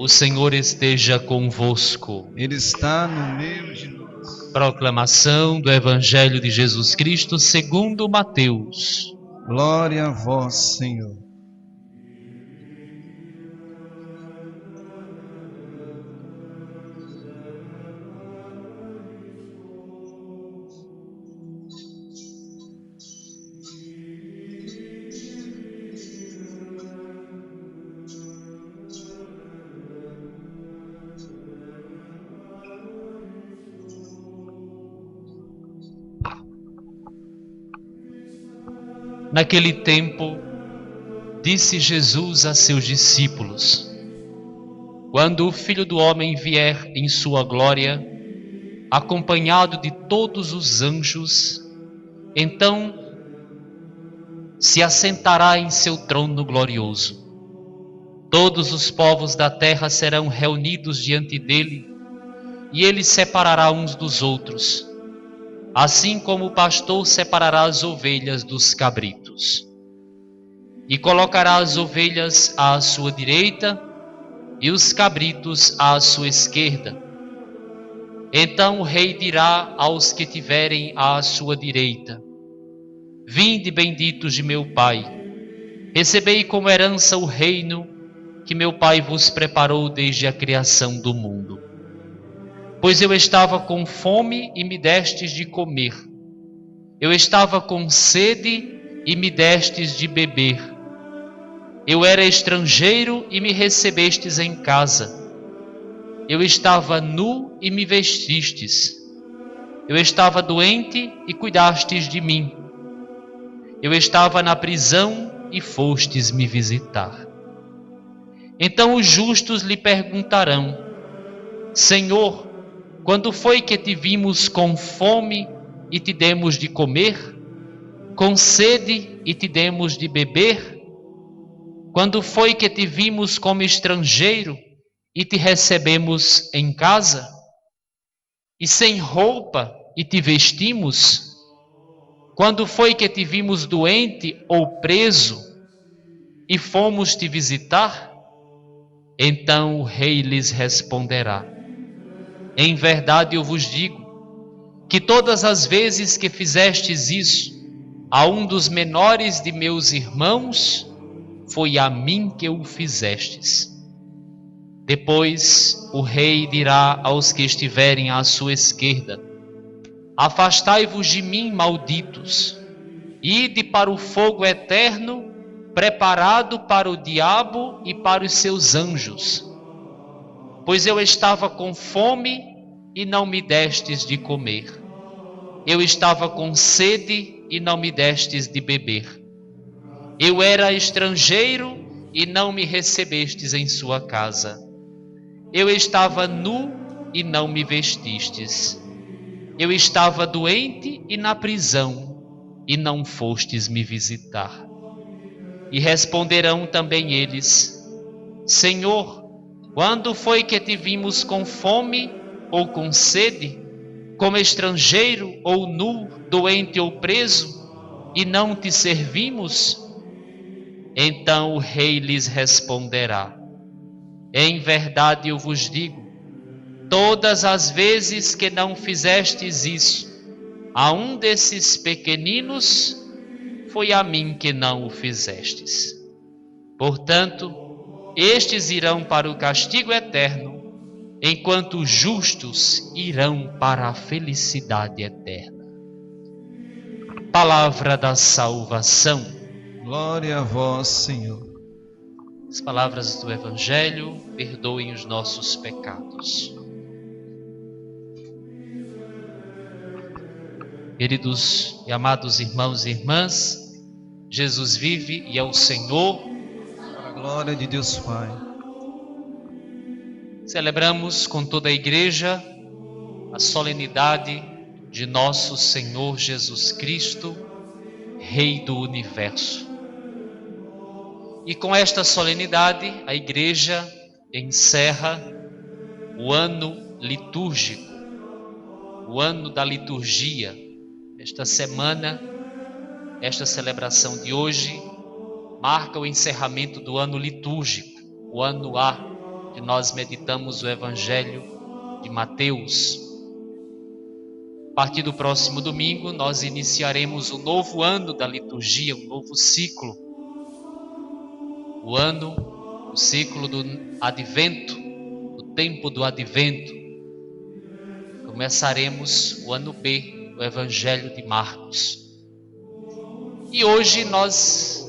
O Senhor esteja convosco. Ele está no meio de nós. Proclamação do Evangelho de Jesus Cristo segundo Mateus. Glória a vós, Senhor. Naquele tempo, disse Jesus a seus discípulos: Quando o Filho do Homem vier em sua glória, acompanhado de todos os anjos, então se assentará em seu trono glorioso. Todos os povos da terra serão reunidos diante dele, e ele separará uns dos outros, assim como o pastor separará as ovelhas dos cabritos. E colocará as ovelhas à sua direita e os cabritos à sua esquerda. Então o rei dirá aos que tiverem à sua direita: Vinde, benditos de meu Pai, recebei como herança o reino que meu Pai vos preparou desde a criação do mundo. Pois eu estava com fome e me destes de comer. Eu estava com sede e me destes de beber. Eu era estrangeiro e me recebestes em casa. Eu estava nu e me vestistes. Eu estava doente e cuidastes de mim. Eu estava na prisão e fostes me visitar. Então os justos lhe perguntarão: Senhor, quando foi que te vimos com fome e te demos de comer? Com sede e te demos de beber? Quando foi que te vimos como estrangeiro e te recebemos em casa? E sem roupa e te vestimos? Quando foi que te vimos doente ou preso e fomos te visitar? Então o rei lhes responderá: Em verdade eu vos digo, que todas as vezes que fizestes isso a um dos menores de meus irmãos, foi a mim que o fizestes. Depois o rei dirá aos que estiverem à sua esquerda: Afastai-vos de mim, malditos, ide para o fogo eterno, preparado para o diabo e para os seus anjos. Pois eu estava com fome e não me destes de comer. Eu estava com sede e não me destes de beber. Eu era estrangeiro e não me recebestes em sua casa. Eu estava nu e não me vestistes. Eu estava doente e na prisão e não fostes me visitar. E responderão também eles: Senhor, quando foi que te vimos com fome ou com sede, como estrangeiro ou nu, doente ou preso, e não te servimos? Então o rei lhes responderá: Em verdade eu vos digo, todas as vezes que não fizestes isso a um desses pequeninos, foi a mim que não o fizestes. Portanto, estes irão para o castigo eterno, enquanto os justos irão para a felicidade eterna. Palavra da salvação. Glória a vós, Senhor. As palavras do Evangelho perdoem os nossos pecados. Queridos e amados irmãos e irmãs, Jesus vive e é o Senhor. Para a glória de Deus Pai. Celebramos com toda a igreja a solenidade de nosso Senhor Jesus Cristo, Rei do Universo. E com esta solenidade, a igreja encerra o ano litúrgico, o ano da liturgia. Esta semana, esta celebração de hoje, marca o encerramento do ano litúrgico, o ano A, que nós meditamos o Evangelho de Mateus. A partir do próximo domingo, nós iniciaremos o novo ano da liturgia, um novo ciclo. O ciclo do Advento, o tempo do Advento. Começaremos o ano B, o Evangelho de Marcos. E hoje nós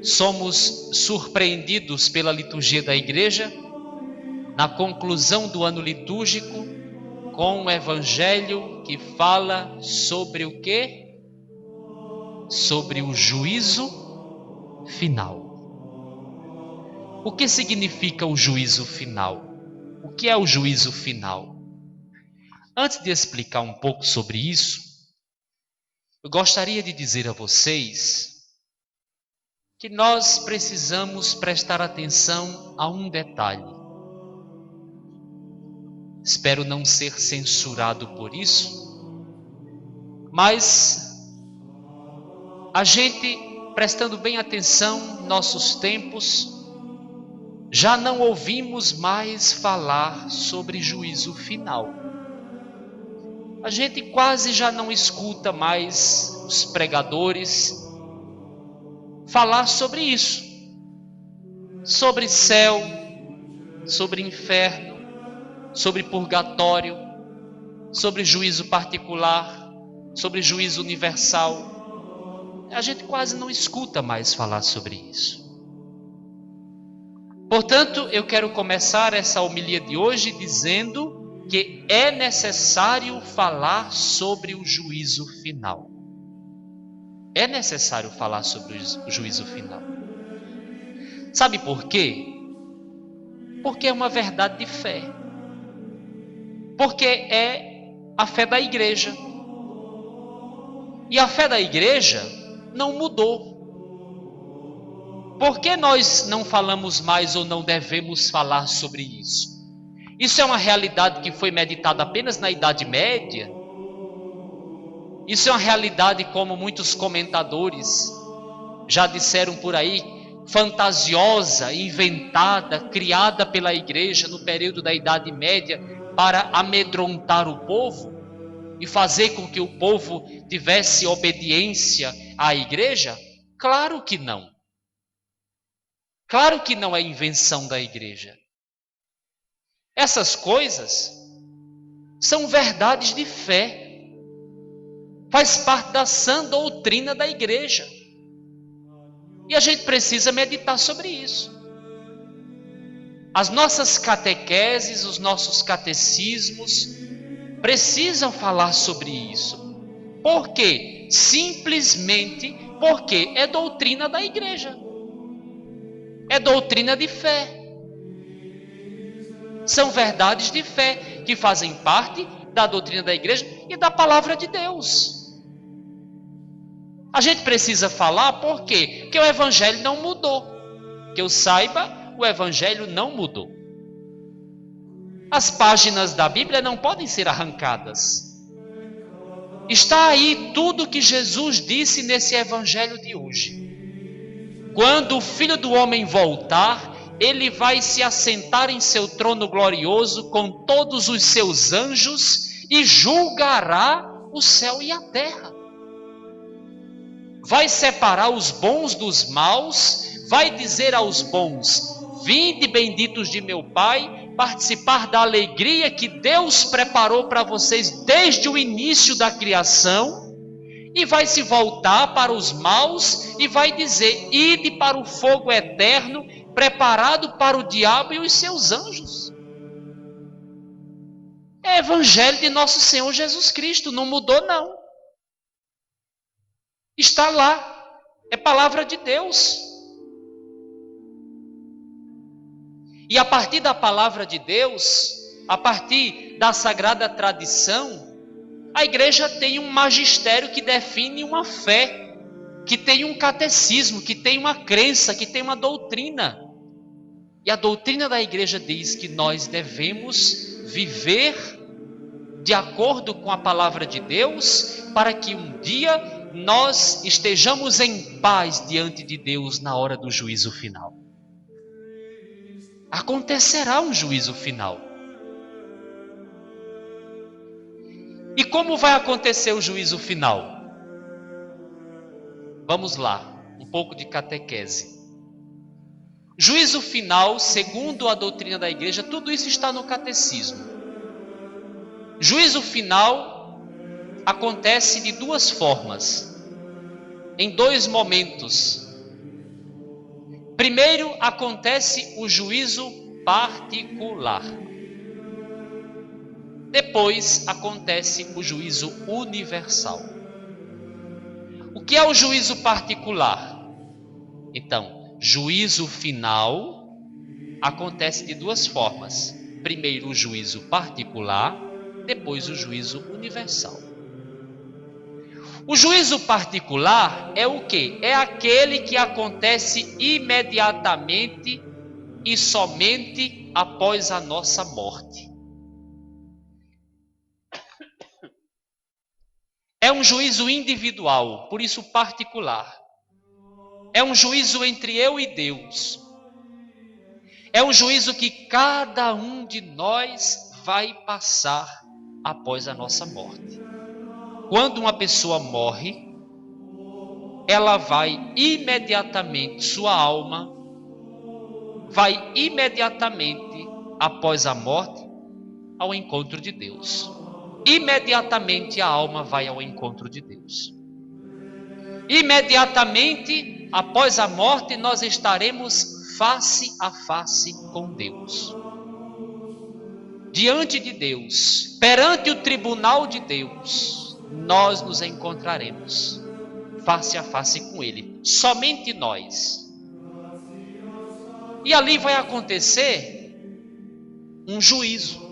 somos surpreendidos pela liturgia da igreja, na conclusão do ano litúrgico, com um evangelho que fala sobre o quê? Sobre o juízo final. O que significa o juízo final? O que é o juízo final? Antes de explicar um pouco sobre isso, eu gostaria de dizer a vocês que nós precisamos prestar atenção a um detalhe. Espero não ser censurado por isso, mas a gente, prestando bem atenção em nossos tempos, já não ouvimos mais falar sobre juízo final. A gente quase já não escuta mais os pregadores falar sobre isso, sobre céu, sobre inferno, sobre purgatório, sobre juízo particular, sobre juízo universal. A gente quase não escuta mais falar sobre isso. Portanto, eu quero começar essa homilia de hoje dizendo que é necessário falar sobre o juízo final. É necessário falar sobre o juízo final. Sabe por quê? Porque é uma verdade de fé. Porque é a fé da igreja. E a fé da igreja não mudou. Por que nós não falamos mais ou não devemos falar sobre isso? Isso é uma realidade que foi meditada apenas na Idade Média? Isso é uma realidade, como muitos comentadores já disseram por aí, fantasiosa, inventada, criada pela igreja no período da Idade Média para amedrontar o povo e fazer com que o povo tivesse obediência à igreja? Claro que não. Claro que não é invenção da igreja. Essas coisas são verdades de fé. Faz parte da sã doutrina da igreja. E a gente precisa meditar sobre isso. As nossas catequeses, os nossos catecismos precisam falar sobre isso. Por quê? Simplesmente porque é doutrina da igreja. É doutrina de fé. São verdades de fé que fazem parte da doutrina da igreja e da palavra de Deus. A gente precisa falar por quê? Porque o evangelho não mudou. Que eu saiba, o evangelho não mudou. As páginas da Bíblia não podem ser arrancadas. Está aí tudo que Jesus disse nesse evangelho de hoje. Quando o Filho do Homem voltar, ele vai se assentar em seu trono glorioso com todos os seus anjos e julgará o céu e a terra. Vai separar os bons dos maus, vai dizer aos bons: vinde, benditos de meu Pai, participar da alegria que Deus preparou para vocês desde o início da criação, e vai se voltar para os maus e vai dizer: ide para o fogo eterno, preparado para o diabo e os seus anjos. É evangelho de nosso Senhor Jesus Cristo, não mudou não. Está lá, é palavra de Deus. E a partir da palavra de Deus, a partir da sagrada tradição, a igreja tem um magistério que define uma fé, que tem um catecismo, que tem uma crença, que tem uma doutrina. E a doutrina da igreja diz que nós devemos viver de acordo com a palavra de Deus, para que um dia nós estejamos em paz diante de Deus na hora do juízo final. Acontecerá um juízo final. E como vai acontecer o juízo final? Vamos lá, um pouco de catequese. Juízo final, segundo a doutrina da igreja, tudo isso está no catecismo. Juízo final acontece de duas formas, em dois momentos. Primeiro acontece o juízo particular. Depois acontece o juízo universal. O que é o juízo particular? Então, juízo final acontece de duas formas. Primeiro o juízo particular, depois o juízo universal. O juízo particular é o quê? É aquele que acontece imediatamente e somente após a nossa morte. É um juízo individual, por isso particular. É um juízo entre eu e Deus. É um juízo que cada um de nós vai passar após a nossa morte. Quando uma pessoa morre, ela vai imediatamente, sua alma vai imediatamente após a morte ao encontro de Deus. Imediatamente a alma vai ao encontro de Deus. Imediatamente após a morte nós estaremos face a face com Deus. Diante de Deus, perante o tribunal de Deus, nós nos encontraremos face a face com Ele, somente nós. E ali vai acontecer um juízo.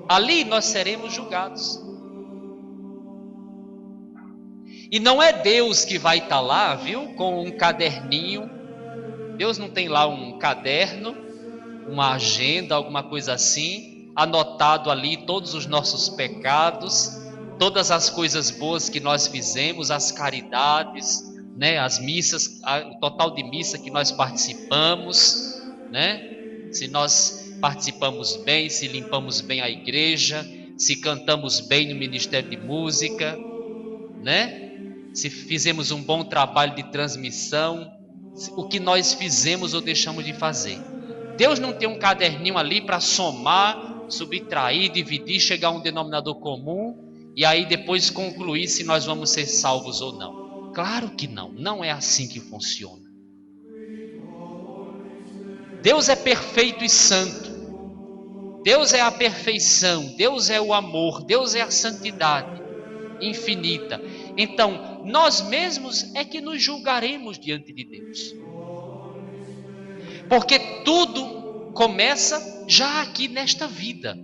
Ali nós seremos julgados. E não é Deus que vai estar lá, viu, com um caderninho. Deus não tem lá um caderno, uma agenda, alguma coisa assim, anotado ali todos os nossos pecados, todas as coisas boas que nós fizemos, as caridades, né, as missas, o total de missa que nós participamos, né? Se nós participamos bem, se limpamos bem a igreja, se cantamos bem no ministério de música, né? Se fizemos um bom trabalho de transmissão, o que nós fizemos ou deixamos de fazer. Deus não tem um caderninho ali para somar, subtrair, dividir, chegar a um denominador comum e aí depois concluir se nós vamos ser salvos ou não. Claro que não, não é assim que funciona. Deus é perfeito e santo. Deus é a perfeição, Deus é o amor, Deus é a santidade infinita. Então, nós mesmos é que nos julgaremos diante de Deus. Porque tudo começa já aqui nesta vida.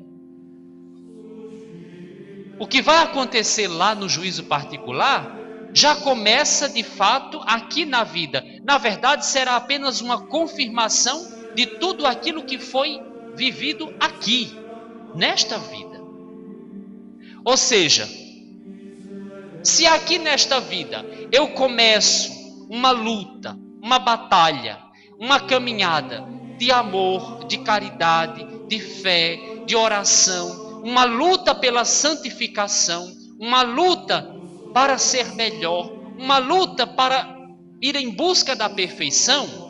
O que vai acontecer lá no juízo particular já começa de fato aqui na vida. Na verdade, será apenas uma confirmação de tudo aquilo que foi vivido aqui, nesta vida. Ou seja, se aqui nesta vida eu começo uma luta, uma batalha, uma caminhada de amor, de caridade, de fé, de oração, uma luta pela santificação, uma luta para ser melhor, uma luta para ir em busca da perfeição,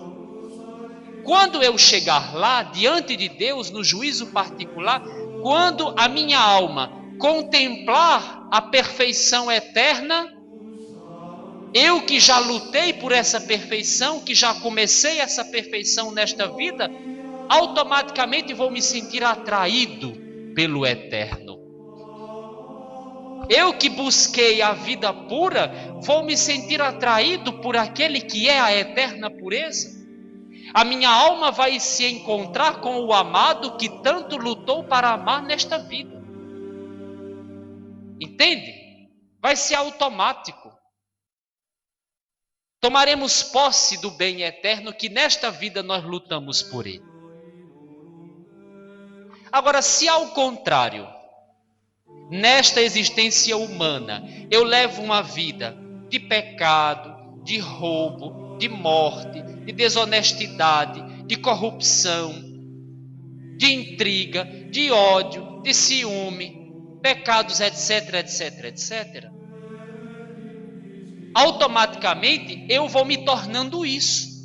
quando eu chegar lá diante de Deus no juízo particular, quando a minha alma contemplar a perfeição eterna, eu que já lutei por essa perfeição, que já comecei essa perfeição nesta vida, automaticamente vou me sentir atraído pelo eterno. Eu que busquei a vida pura, vou me sentir atraído por aquele que é a eterna pureza. A minha alma vai se encontrar com o amado que tanto lutou para amar nesta vida. Entende? Vai ser automático. Tomaremos posse do bem eterno que nesta vida nós lutamos por ele. Agora, se ao contrário, nesta existência humana, eu levo uma vida de pecado, de roubo, de morte, de desonestidade, de corrupção, de intriga, de ódio, de ciúme, pecados, etc, etc, etc, automaticamente eu vou me tornando isso.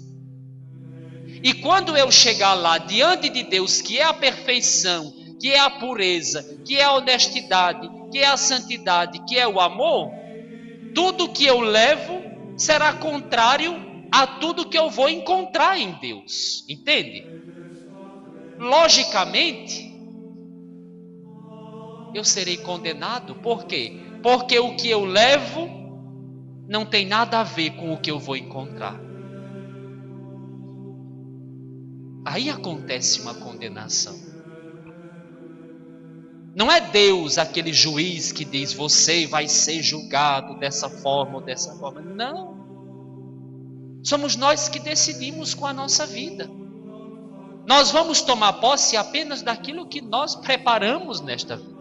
E quando eu chegar lá diante de Deus, que é a perfeição, que é a pureza, que é a honestidade, que é a santidade, que é o amor, tudo que eu levo será contrário a tudo que eu vou encontrar em Deus. Entende? Logicamente, eu serei condenado. Por quê? Porque o que eu levo não tem nada a ver com o que eu vou encontrar. Aí acontece uma condenação. Não é Deus aquele juiz que diz: você vai ser julgado dessa forma ou dessa forma. Não. Somos nós que decidimos com a nossa vida. Nós vamos tomar posse apenas daquilo que nós preparamos nesta vida.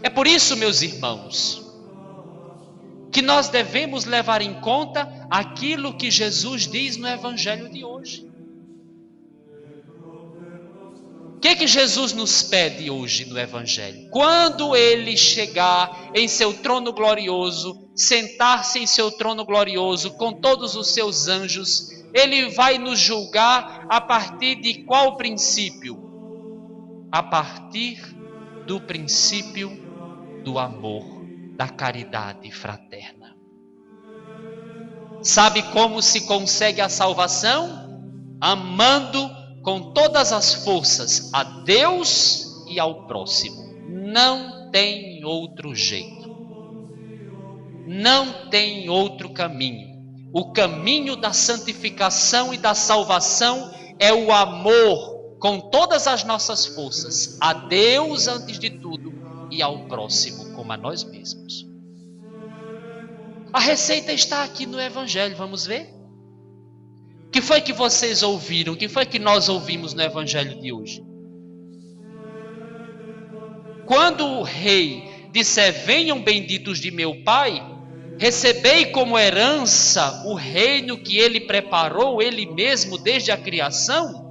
É por isso, meus irmãos, que nós devemos levar em conta aquilo que Jesus diz no Evangelho de hoje. O que Jesus nos pede hoje no Evangelho? Quando Ele chegar em seu trono glorioso, sentar-se em seu trono glorioso com todos os seus anjos, Ele vai nos julgar a partir de qual princípio? A partir do princípio do amor, da caridade fraterna. Sabe como se consegue a salvação? Amando com todas as forças a Deus e ao próximo. Não tem outro jeito. Não tem outro caminho. O caminho da santificação e da salvação é o amor com todas as nossas forças a Deus antes de tudo e ao próximo como a nós mesmos. A receita está aqui no Evangelho, vamos ver? O que foi que vocês ouviram? O que foi que nós ouvimos no Evangelho de hoje? Quando o rei disser: venham benditos de meu Pai, recebei como herança o reino que ele preparou, ele mesmo, desde a criação.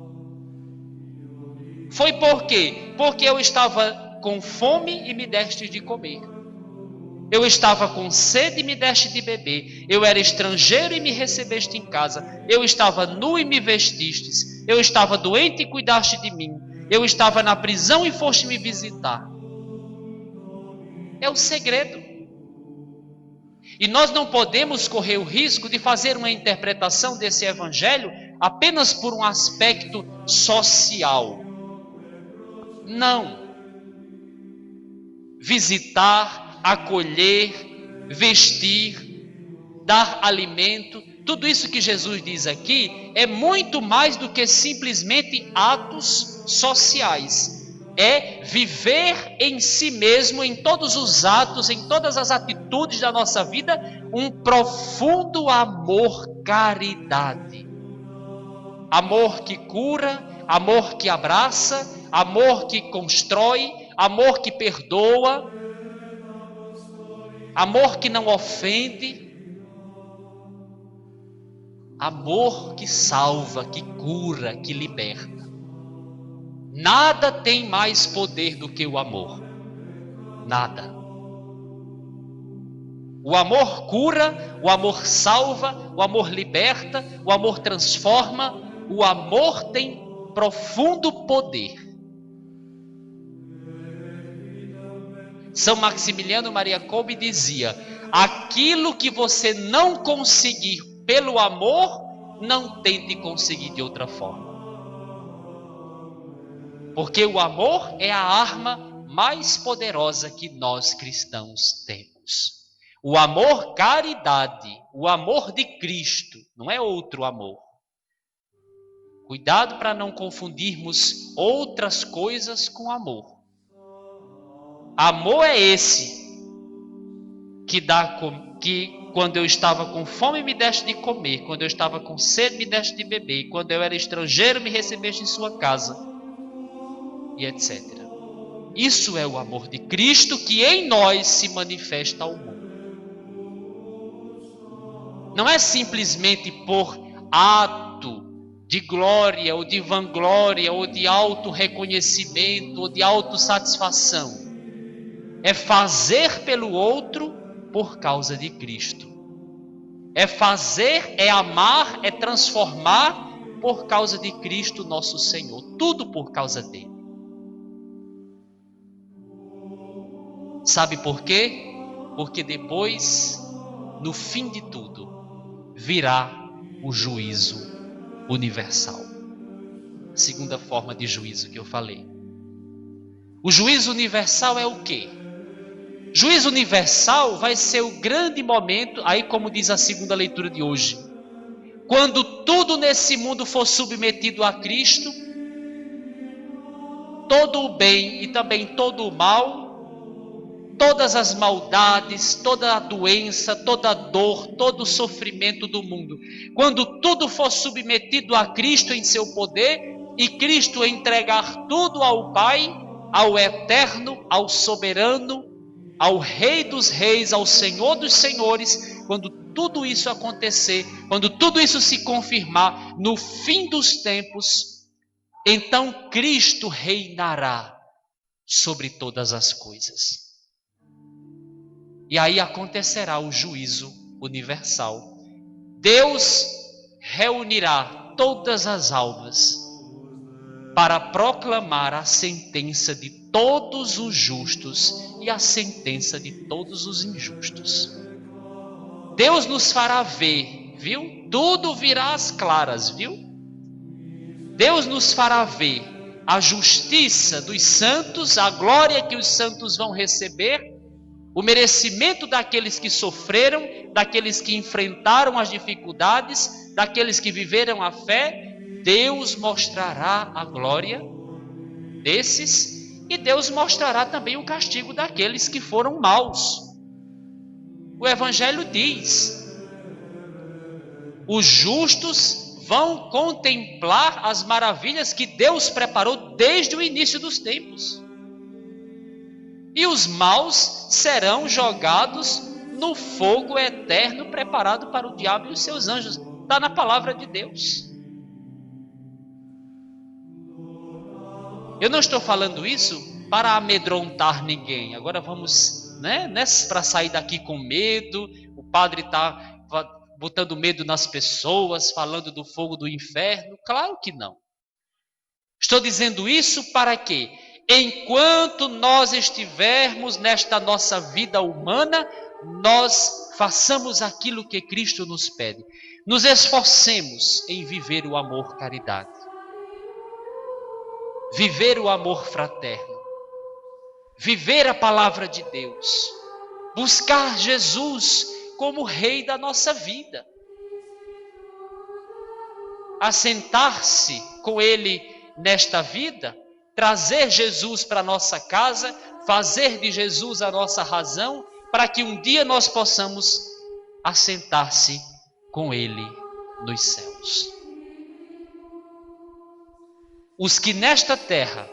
Foi por quê? Porque eu estava com fome e me deste de comer. Eu estava com sede e me deste de beber. Eu era estrangeiro e me recebeste em casa. Eu estava nu e me vestistes. Eu estava doente e cuidaste de mim. Eu estava na prisão e foste me visitar. É o segredo. E nós não podemos correr o risco de fazer uma interpretação desse evangelho apenas por um aspecto social. Não. Visitar, acolher, vestir, dar alimento, tudo isso que Jesus diz aqui é muito mais do que simplesmente atos sociais. É viver em si mesmo, em todos os atos, em todas as atitudes da nossa vida, um profundo amor-caridade. Amor que cura, amor que abraça, amor que constrói, amor que perdoa, amor que não ofende, amor que salva, que cura, que liberta. Nada tem mais poder do que o amor. Nada. O amor cura, o amor salva, o amor liberta, o amor transforma. O amor tem profundo poder. São Maximiliano Maria Kolbe dizia: aquilo que você não conseguir pelo amor, não tente conseguir de outra forma. Porque o amor é a arma mais poderosa que nós cristãos temos. O amor caridade, o amor de Cristo, não é outro amor. Cuidado para não confundirmos outras coisas com amor. Amor é esse que quando eu estava com fome me deste de comer, quando eu estava com sede me deste de beber, quando eu era estrangeiro me recebeste em sua casa, e etc. Isso é o amor de Cristo que em nós se manifesta ao mundo. não é simplesmente por ato de glória ou de vanglória ou de auto-reconhecimento ou de autossatisfação. É fazer pelo outro por causa de Cristo. É fazer, é amar, é transformar por causa de Cristo nosso Senhor. Tudo por causa dele. Sabe por quê? Porque depois, no fim de tudo, virá o juízo universal. Segunda forma de juízo que eu falei. O juízo universal é o quê? Juízo universal vai ser o grande momento, aí como diz a segunda leitura de hoje, quando tudo nesse mundo for submetido a Cristo, todo o bem e também todo o mal, todas as maldades, toda a doença, toda a dor, todo o sofrimento do mundo, quando tudo for submetido a Cristo em seu poder e Cristo entregar tudo ao Pai, ao Eterno, ao Soberano, ao Rei dos Reis, ao Senhor dos Senhores, quando tudo isso acontecer, quando tudo isso se confirmar no fim dos tempos, então Cristo reinará sobre todas as coisas. E aí acontecerá o juízo universal. Deus reunirá todas as almas para proclamar a sentença de todos os justos e a sentença de todos os injustos. Deus nos fará ver, viu? Tudo virá às claras, viu? Deus nos fará ver a justiça dos santos, a glória que os santos vão receber, o merecimento daqueles que sofreram, daqueles que enfrentaram as dificuldades, daqueles que viveram a fé. Deus mostrará a glória desses e Deus mostrará também o castigo daqueles que foram maus. O Evangelho diz: os justos vão contemplar as maravilhas que Deus preparou desde o início dos tempos. E os maus serão jogados no fogo eterno preparado para o diabo e os seus anjos. Está na palavra de Deus. Eu não estou falando isso para amedrontar ninguém. Agora vamos, né? Não é para sair daqui com medo. O padre está botando medo nas pessoas, falando do fogo do inferno. Claro que não. Estou dizendo isso para quê? Enquanto nós estivermos nesta nossa vida humana, nós façamos aquilo que Cristo nos pede. Nos esforcemos em viver o amor caridade. Viver o amor fraterno. Viver a palavra de Deus. Buscar Jesus como Rei da nossa vida. Assentar-se com Ele nesta vida, trazer Jesus para a nossa casa, fazer de Jesus a nossa razão, para que um dia nós possamos assentar-se com Ele nos céus. Os que nesta terra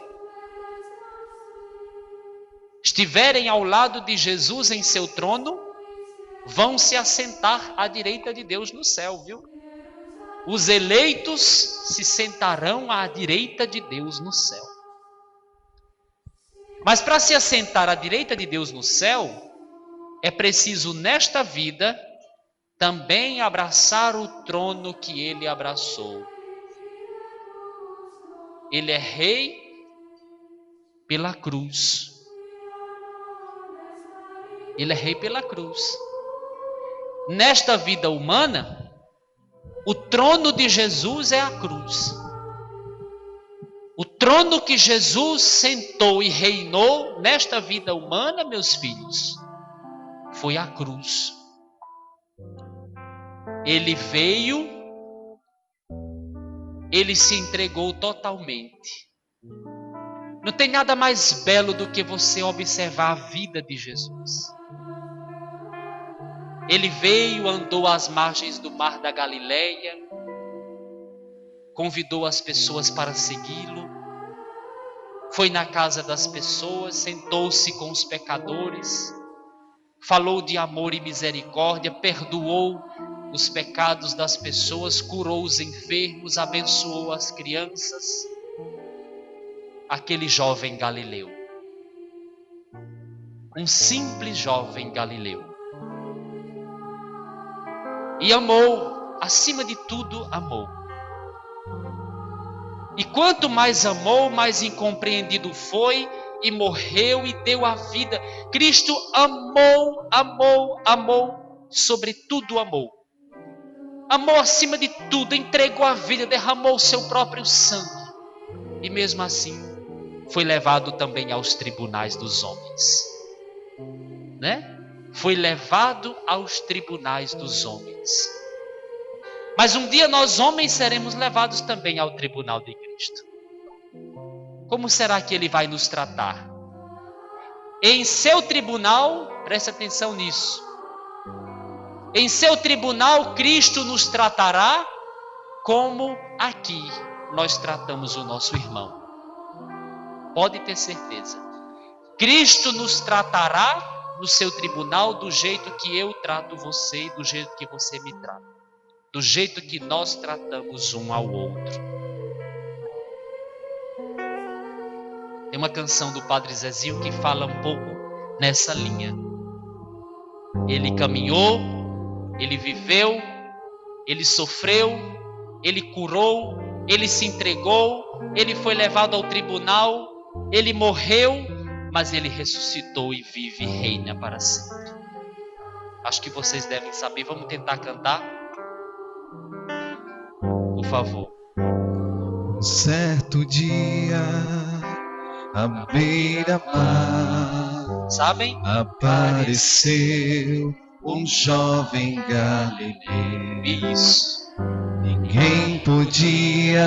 estiverem ao lado de Jesus em seu trono, vão se assentar à direita de Deus no céu, viu? Os eleitos se sentarão à direita de Deus no céu. Mas para se assentar à direita de Deus no céu, é preciso nesta vida também abraçar o trono que Ele abraçou. Ele é Rei pela cruz. Ele é Rei pela cruz. Nesta vida humana, o trono de Jesus é a cruz. O trono que Jesus sentou e reinou nesta vida humana, meus filhos, foi a cruz. Ele veio, Ele se entregou totalmente. Não tem nada mais belo do que você observar a vida de Jesus. Ele veio, andou às margens do mar da Galileia, convidou as pessoas para segui-lo, foi na casa das pessoas, sentou-se com os pecadores, falou de amor e misericórdia, perdoou os pecados das pessoas, curou os enfermos, abençoou as crianças. Aquele jovem galileu, um simples jovem galileu, e amou, acima de tudo amou. E quanto mais amou, mais incompreendido foi e morreu e deu a vida. Cristo amou, amou, amou, sobretudo amou. Amou acima de tudo, entregou a vida, derramou o seu próprio sangue. E mesmo assim, foi levado também aos tribunais dos homens. Né? Foi levado aos tribunais dos homens. Mas um dia nós homens seremos levados também ao tribunal de Cristo. Como será que Ele vai nos tratar? Em seu tribunal, preste atenção nisso. Em seu tribunal, Cristo nos tratará como aqui nós tratamos o nosso irmão. Pode ter certeza. Cristo nos tratará no seu tribunal do jeito que eu trato você e do jeito que você me trata. Do jeito que nós tratamos um ao outro. Tem uma canção do Padre Zezinho que fala um pouco nessa linha. Ele caminhou, ele viveu, ele sofreu, ele curou, ele se entregou, ele foi levado ao tribunal, ele morreu, mas ele ressuscitou e vive e reina para sempre. Acho que vocês devem saber. Vamos tentar cantar? Por favor. Um certo dia, à beira-mar, Sabem? apareceu um jovem galileu. Isso. Ninguém podia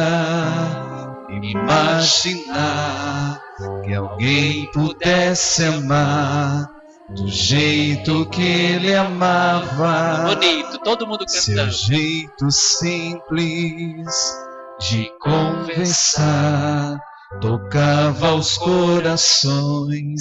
imaginar que alguém pudesse amar do jeito que ele amava. Bonito, todo mundo Seu cantando. jeito simples de conversar tocava os corações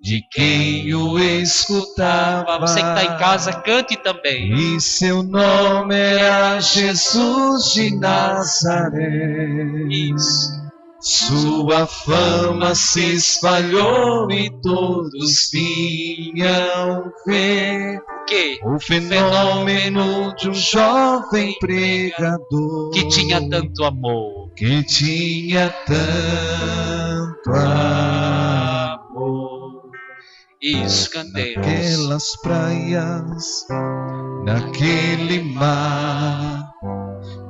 de quem o escutava. Você que está em casa, cante também. E seu nome era Jesus de Nazaré. Isso. Sua fama se espalhou e todos vinham ver Que? o fenômeno de um jovem pregador Que tinha tanto amor. que tinha tanto amor. Isso, cantemos. Naquelas praias, naquele mar,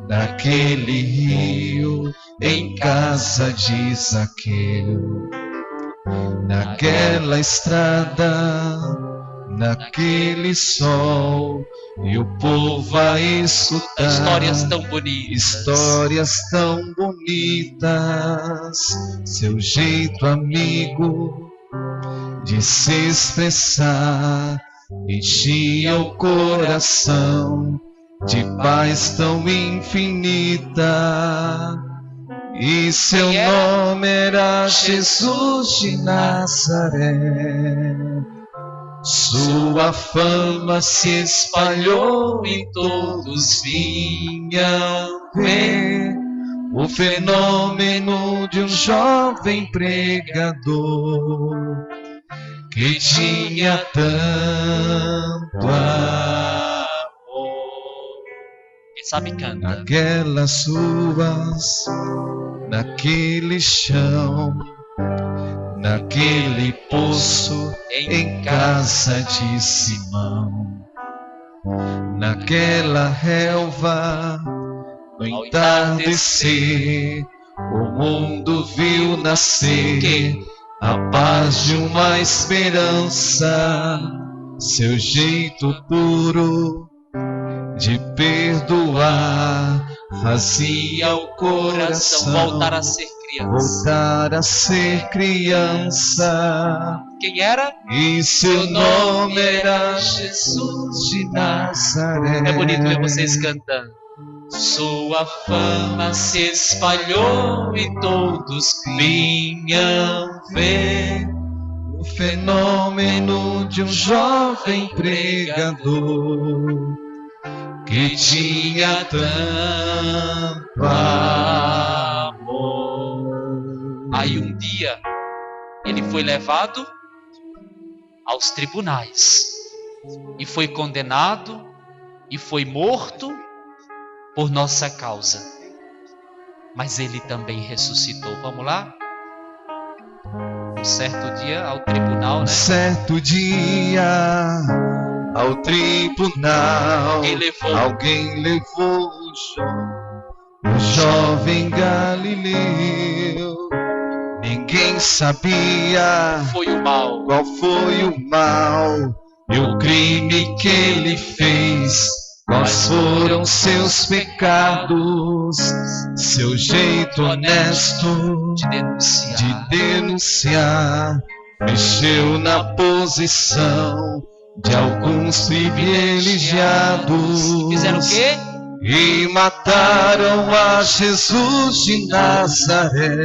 naquele rio, em casa de Zaqueu, naquela estrada, naquele sol, e o povo a escutar Histórias tão bonitas. histórias tão bonitas, seu jeito amigo de se expressar enchia o coração de paz tão infinita. E seu nome era Jesus de Nazaré. Sua fama se espalhou e todos vinham ver o fenômeno de um jovem pregador que tinha tanto amor. Quem sabe canta. Naquelas ruas, naquele chão, naquele poço, em casa de Simão, naquela relva, no entardecer, o mundo viu nascer a paz de uma esperança, seu jeito puro de perdoar fazia o coração voltar a ser criança. voltar a ser criança. Quem era? E seu nome era Jesus de Nazaré. É bonito ver vocês cantando. Sua fama se espalhou e todos vinham ver o fenômeno de um jovem pregador que tinha tanto amor. Aí um dia ele foi levado aos tribunais e foi condenado e foi morto por nossa causa. Mas ele também ressuscitou. Vamos lá? Um certo dia ao tribunal, né? Certo dia ao tribunal, alguém levou o jovem Galileu. Ninguém sabia Foi o mal. qual foi o mal e o crime que ele fez. Quais foram seus pecados, seu jeito honesto de denunciar, mexeu na posição de alguns privilegiados. Fizeram o quê? E mataram a Jesus de Nazaré.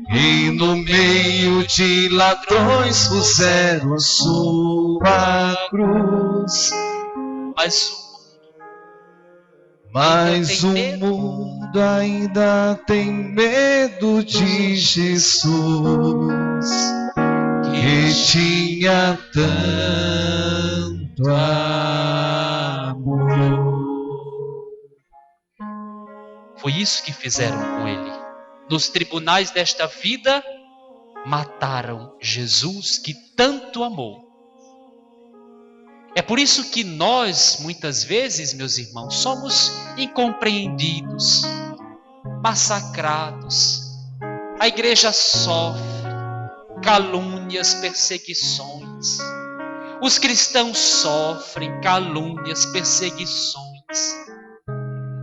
E no meio de ladrões puseram a sua cruz. Mas o mundo ainda tem medo de Jesus, que tinha tanto amor. Foi isso que fizeram com ele. Nos tribunais desta vida, mataram Jesus que tanto amou. É por isso que nós, muitas vezes, meus irmãos, somos incompreendidos, massacrados. A igreja sofre calúnias, perseguições. Os cristãos sofrem calúnias, perseguições.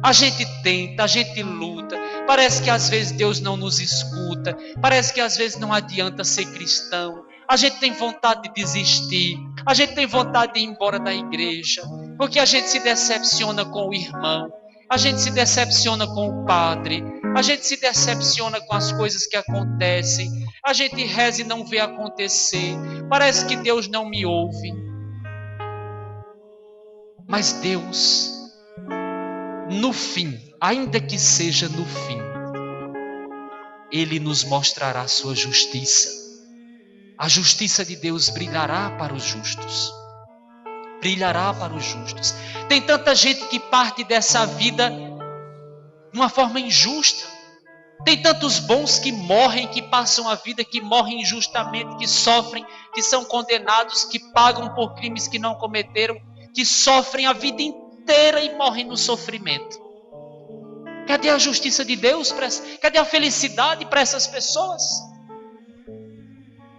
A gente tenta, a gente luta. Parece que às vezes Deus não nos escuta. Parece que às vezes não adianta ser cristão. A gente tem vontade de desistir. A gente tem vontade de ir embora da igreja. Porque a gente se decepciona com o irmão. A gente se decepciona com o padre. A gente se decepciona com as coisas que acontecem. A gente reza e não vê acontecer. Parece que Deus não me ouve. Mas Deus, no fim, ainda que seja no fim, Ele nos mostrará a sua justiça. A justiça de Deus brilhará para os justos. Brilhará para os justos. Tem tanta gente que parte dessa vida de uma forma injusta. Tem tantos bons que morrem, que passam a vida, que morrem injustamente, que sofrem, que são condenados, que pagam por crimes que não cometeram, que sofrem a vida inteira e morrem no sofrimento. Cadê a justiça de Deus? Cadê a felicidade para essas pessoas?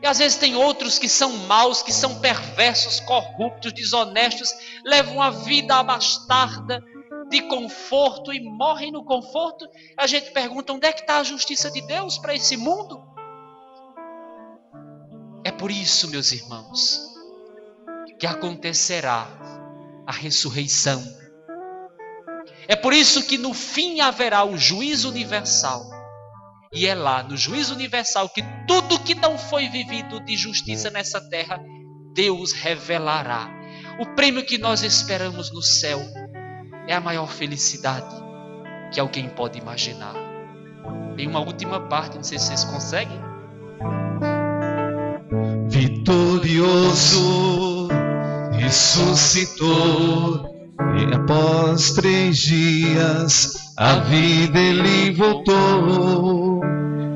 E às vezes tem outros que são maus, que são perversos, corruptos, desonestos, levam a vida abastarda de conforto e morrem no conforto. A gente pergunta, onde é que está a justiça de Deus para esse mundo? É por isso, meus irmãos, que acontecerá a ressurreição. É por isso que no fim haverá o juízo universal. E é lá, no juízo universal, que tudo que não foi vivido de justiça nessa terra, Deus revelará. O prêmio que nós esperamos no céu é a maior felicidade que alguém pode imaginar. Tem uma última parte, não sei se vocês conseguem. Vitorioso, ressuscitou, e após 3 dias a vida ele voltou.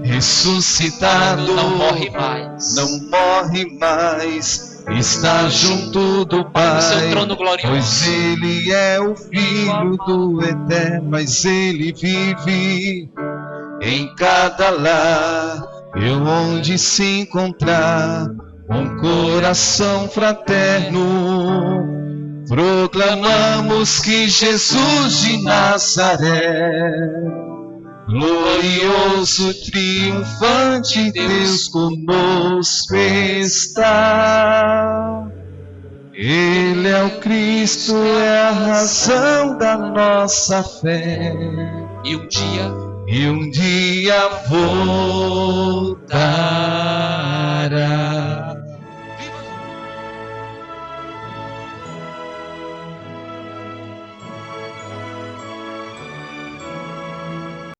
Ressuscitado, não morre mais. Não morre mais, está junto do Pai. No seu trono glorioso. Pois ele é o Filho do Eterno, mas ele vive em cada lar. E onde se encontrar um coração fraterno, proclamamos que Jesus de Nazaré, glorioso, triunfante, Deus conosco está. Ele é o Cristo, é a razão da nossa fé. E um dia voltará.